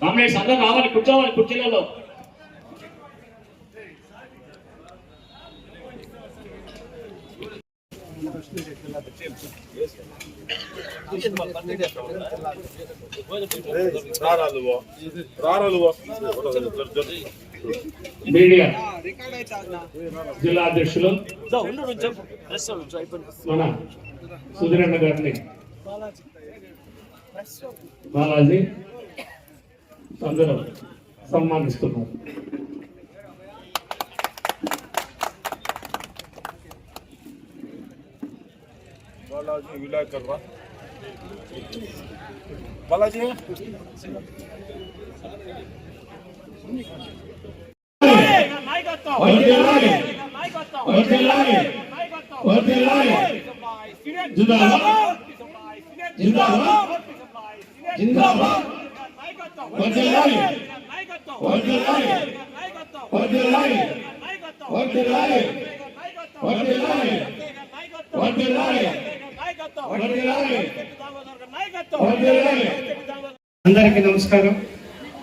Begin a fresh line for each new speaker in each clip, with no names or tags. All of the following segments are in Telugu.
కామ్రేడ్స్ అందరూ రావాలి, కూర్చోవాలి కుర్చీలలో. మీడియా జిల్లా అధ్యక్షులు మన సుధీరన్న గారిని బాలాజీ అందరూ సన్మానిస్తున్నారు.
बालाजी विलय कर रहा बालाजी
అందరికీ నమస్కారం.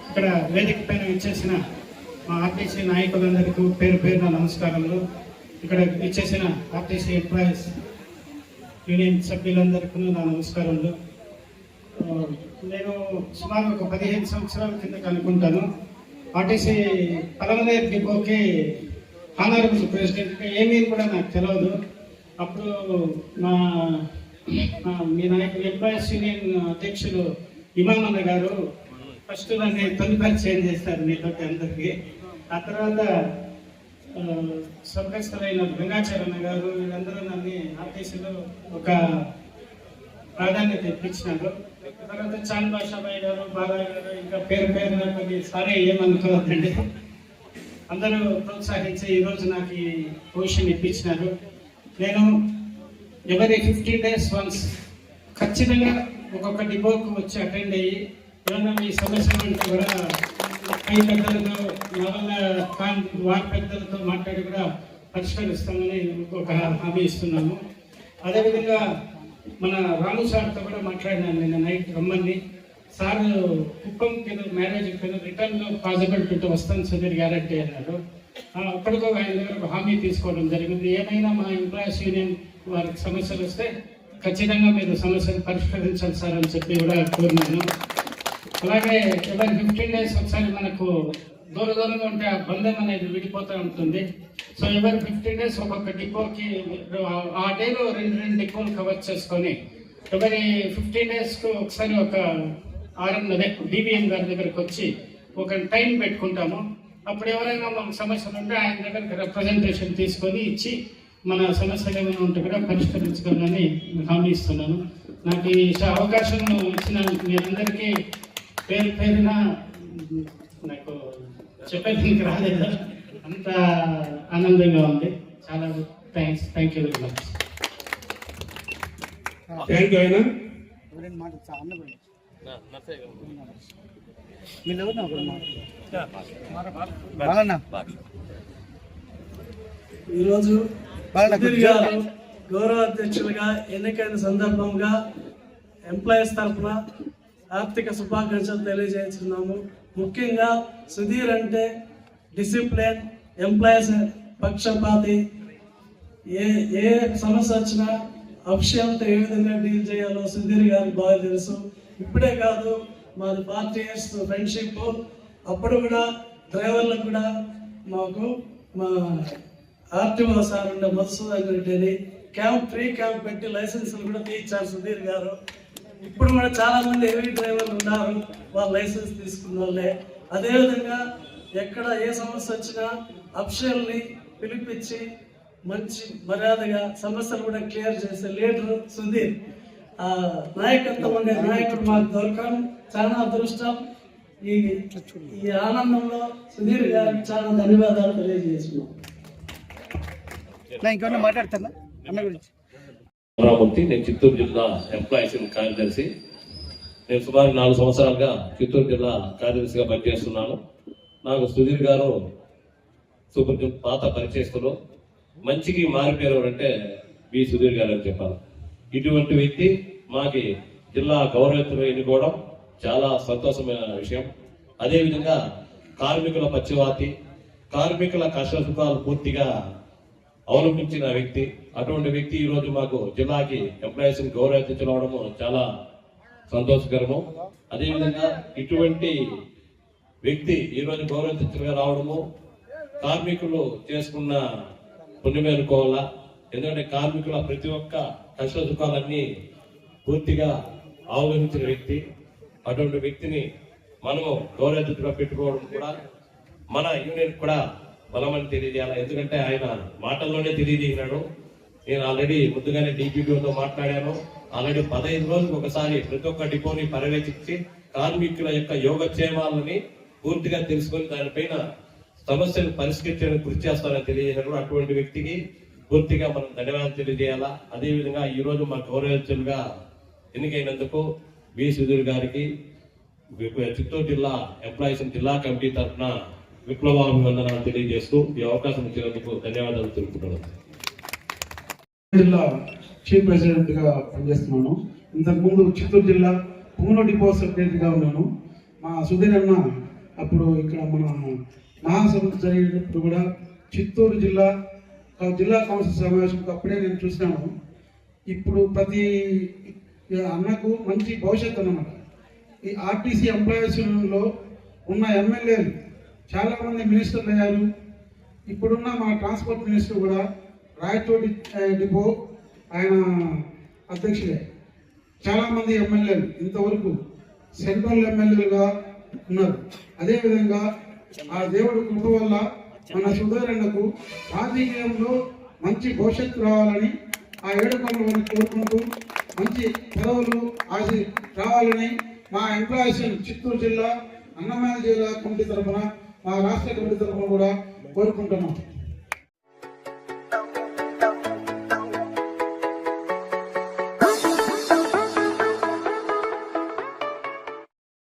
ఇక్కడ వేదిక పైన ఇచ్చేసిన మా ఆర్టీసీ నాయకులందరికీ పేరు పేరున నమస్కారములు. ఇక్కడ ఇచ్చేసిన ఆర్టీసీ ఎంప్లాయీస్ యూనియన్ సభ్యులందరికీ నా నమస్కారములు. నేను సుమారు ఒక 15 సంవత్సరాల కిందకి అనుకుంటాను ఆర్టీసీ పలమనేరు డిపోకి హానరబుల్ ప్రెసిడెంట్గా ఏమీ కూడా నాకు తెలియదు. అప్పుడు మీ నాయకులు ఎంప్లాయీస్ యూనియన్ అధ్యక్షులు ఇమామన్న గారు ఫస్ట్ నన్ను తొలి పరిచయం చేస్తారు మీతో అందరికీ. ఆ తర్వాత స్వర్గస్థులైన గంగాచరణ గారు వీళ్ళందరూ నన్ను ఆర్టీసీలో ఒక ప్రాధాన్యత ఇప్పించినారు. తర్వాత చాంద్ బాషాబాయి గారు, బాలా గారు, ఇంకా పేరు పేరున కొన్ని సారే ఏమనుకోవద్దండి, అందరూ ప్రోత్సహించి ఈరోజు నాకు ఈ పొజిషన్ ఇప్పించినారు. నేను ఎవరి 15 days వన్స్ ఖచ్చితంగా ఒక్కొక్క డిపోకు వచ్చి అటెండ్ అయ్యి ఏమన్నా మీ సమస్యలు ఉంటే కూడా పై పెద్దలతో వారి పెద్దలతో మాట్లాడి కూడా పరిష్కరిస్తామని ఒక హామీ ఇస్తున్నాము. అదేవిధంగా మన రాము సార్తో కూడా మాట్లాడినాను నిన్న నైట్ రమ్మని. సార్ కుప్పం మ్యారేజ్ రిటర్న్లో పాసిబిలిటీ వస్తాను సుధీర్ గ్యారెంటీ అన్నారు. అప్పటికో ఆయన దగ్గర ఒక హామీ తీసుకోవడం జరిగింది. ఏమైనా మా ఎంప్లాయీస్ యూనియన్ వారికి సమస్యలు వస్తే ఖచ్చితంగా మీరు సమస్యలు పరిష్కరించాలి సార్ అని చెప్పి కూడా కోరినాను. అలాగే ఎవరి 15 days ఒకసారి మనకు దూరంగా ఉంటే ఆ బంధం అనేది విడిపోతూ ఉంటుంది. సో ఎవరి 15 days ఒక్కొక్క డిపోకి ఆ డేలో 2 డిపోలు కవర్ చేసుకొని ఎవరి 15 daysకు ఒకసారి ఒక డివిఎం గారి దగ్గరకు వచ్చి ఒక టైం పెట్టుకుంటాము. అప్పుడు ఎవరైనా మనకు సమస్యలు ఉంటే ఆయన దగ్గరికి రిప్రజెంటేషన్ తీసుకొని ఇచ్చి మన సమస్యలు ఏమైనా ఉంటే కూడా పరిష్కరించుకోవాలని హామీ ఇస్తున్నాను. నాకు ఈ అవకాశం ఇచ్చిన మీరందరికీ పేరు పేరున నాకు చెప్పేందుకు రాలేదు, అంత ఆనందంగా ఉంది. చాలా thanks. Thank you very much.
ఈరోజు గౌరవ అధ్యక్షులుగా ఎన్నికైన సందర్భంగా ఎంప్లాయీస్ తరఫున ఆర్థిక శుభాకాంక్షలు తెలియజేస్తున్నాము. ముఖ్యంగా సుధీర్ అంటే డిసిప్లిన్, ఎంప్లాయీస్ పక్షపాతి, ఏ సమస్య వచ్చినా అఫిషియల్తో ఏ విధంగా డీల్ చేయాలో సుధీర్ గారికి బాగా తెలుసు. ఇప్పుడే కాదు, మాది 40 years ఫ్రెండ్షిప్. అప్పుడు కూడా డ్రైవర్లకు కూడా మాకు మా ఆర్టీఓ సార్ ఉండే మధుసూదన్ రెడ్డి ఫ్రీ క్యాంప్ పెట్టి లైసెన్సులు కూడా తీయించారు సుధీర్ గారు. ఇప్పుడు కూడా చాలా మంది హెవీ డ్రైవర్లు ఉన్నారు, వాళ్ళ లైసెన్స్ తీసుకున్న వాళ్ళే. అదేవిధంగా ఎక్కడ ఏ సమస్య వచ్చినా అఫిషియల్ని పిలిపించి మంచి మర్యాదగా సమస్యలు కూడా క్లియర్ చేసే లీడర్ సుధీర్. నాయకత్వం అనే నాయకుడు మాకు దొరకడం చాలా అదృష్టం. ఈ ఆనందంలో సుధీర్ గారికి చాలా ధన్యవాదాలు తెలియజేస్తున్నాం. ఇంకేమన్నా మాట్లాడతాను అన్న గురించి.
నేను చిత్తూరు జిల్లా ఎంప్లాయీస్ కార్యదర్శి. నేను సుమారు 4 సంవత్సరాలుగా చిత్తూరు జిల్లా కార్యదర్శిగా పనిచేస్తున్నాను. నాకు సుధీర్ గారు పాత పరిచయస్తులు. మంచికి మారిపోయారు అంటే వి సుధీర్ గారు అని చెప్పాలి. ఇటువంటి వ్యక్తి మాకి జిల్లా గౌరవవేత్తలు ఎన్నుకోవడం చాలా సంతోషమైన విషయం. అదేవిధంగా కార్మికుల పక్షవాతి, కార్మికుల కష్ట సుఖాలు పూర్తిగా అవలంబించిన వ్యక్తి. అటువంటి వ్యక్తి ఈరోజు మాకు జిల్లాకి ఎంప్లాయీస్ గౌరవించడము చాలా సంతోషకరము. అదేవిధంగా ఇటువంటి వ్యక్తి ఈరోజు గౌరవించగా రావడము కార్మికులు చేసుకున్న పుణ్యమే అనుకోవాలా. ఎందుకంటే కార్మికుల ప్రతి ఒక్క కష్ట సుఖాలన్నీ పూర్తిగా అవగణించిన వ్యక్తి. అటువంటి వ్యక్తిని మనము గౌరవించగా పెట్టుకోవడం కూడా మన యూనియన్ కూడా బలమని తెలియజేయాలి. ఎందుకంటే ఆయన మాటల్లోనే తెలియజేసినాడు. నేను ఆల్రెడీ ముందుగానే డిపిఓతో మాట్లాడాను. ఆల్రెడీ 15 రోజులకు ఒకసారి ప్రతి ఒక్క డిపోని పర్యవేక్షించి కార్మికుల యొక్క యోగక్షేమాలని పూర్తిగా తెలుసుకొని దానిపైన సమస్యను పరిష్కరించడానికి కృషి చేస్తానని తెలియజేసినాడు. అటువంటి వ్యక్తికి పూర్తిగా మనం ధన్యవాదాలు తెలియజేయాలా. అదేవిధంగా ఈ రోజు మా గౌరవవేత్తలుగా ఎన్నికైనందుకు వి సుధీర్ గారికి చిత్తూరు జిల్లా ఎంప్లాయీస్ జిల్లా కమిటీ తరఫున విప్లవాభివందనాలు తెలియజేస్తూ ఈ అవకాశం ఇచ్చినందుకు ధన్యవాదాలు తెలుపుతున్నాను.
జిల్లా చీఫ్ ప్రెసిడెంట్ గా పనిచేస్తున్నాను. ఇంతకుముందు చిత్తూరు జిల్లా పుంగనూరు డిపో సెక్రటరీ గా ఉన్నాను. మా సుధీర్ అన్న అప్పుడు ఇక్కడ మన మహాసభ జరిగేటప్పుడు కూడా చిత్తూరు జిల్లా కౌన్సిల్ సమావేశం అప్పుడే నేను చూసినాను. ఇప్పుడు ప్రతి అన్నకు మంచి భవిష్యత్తు అన్నమాట. ఈ ఆర్టీసీ ఎంప్లాయీస్లో ఉన్న ఎమ్మెల్యేలు చాలామంది మినిస్టర్లు అయ్యారు. ఇప్పుడున్న మా ట్రాన్స్పోర్ట్ మినిస్టర్ కూడా రాయచోటి డిపో ఆయన అధ్యక్షుడే. చాలామంది ఎమ్మెల్యేలు ఇంతవరకు సెంట్రల్ ఎమ్మెల్యేలుగా ఉన్నారు. అదేవిధంగా ఆ దేవుడి కృప వల్ల మన సుధీరన్నకు రాజకీయంలో మంచి భవిష్యత్తు రావాలని ఆ ఏడుకొండలను కోరుకుంటూ మంచి పదవులు రావాలని మా ఎంప్లాయీస్ చిత్తూరు జిల్లా అన్నమయ్య జిల్లా కమిటీ తరఫున మా రాష్ట్ర కమిటీ తరఫున కూడా కోరుకుంటున్నాం.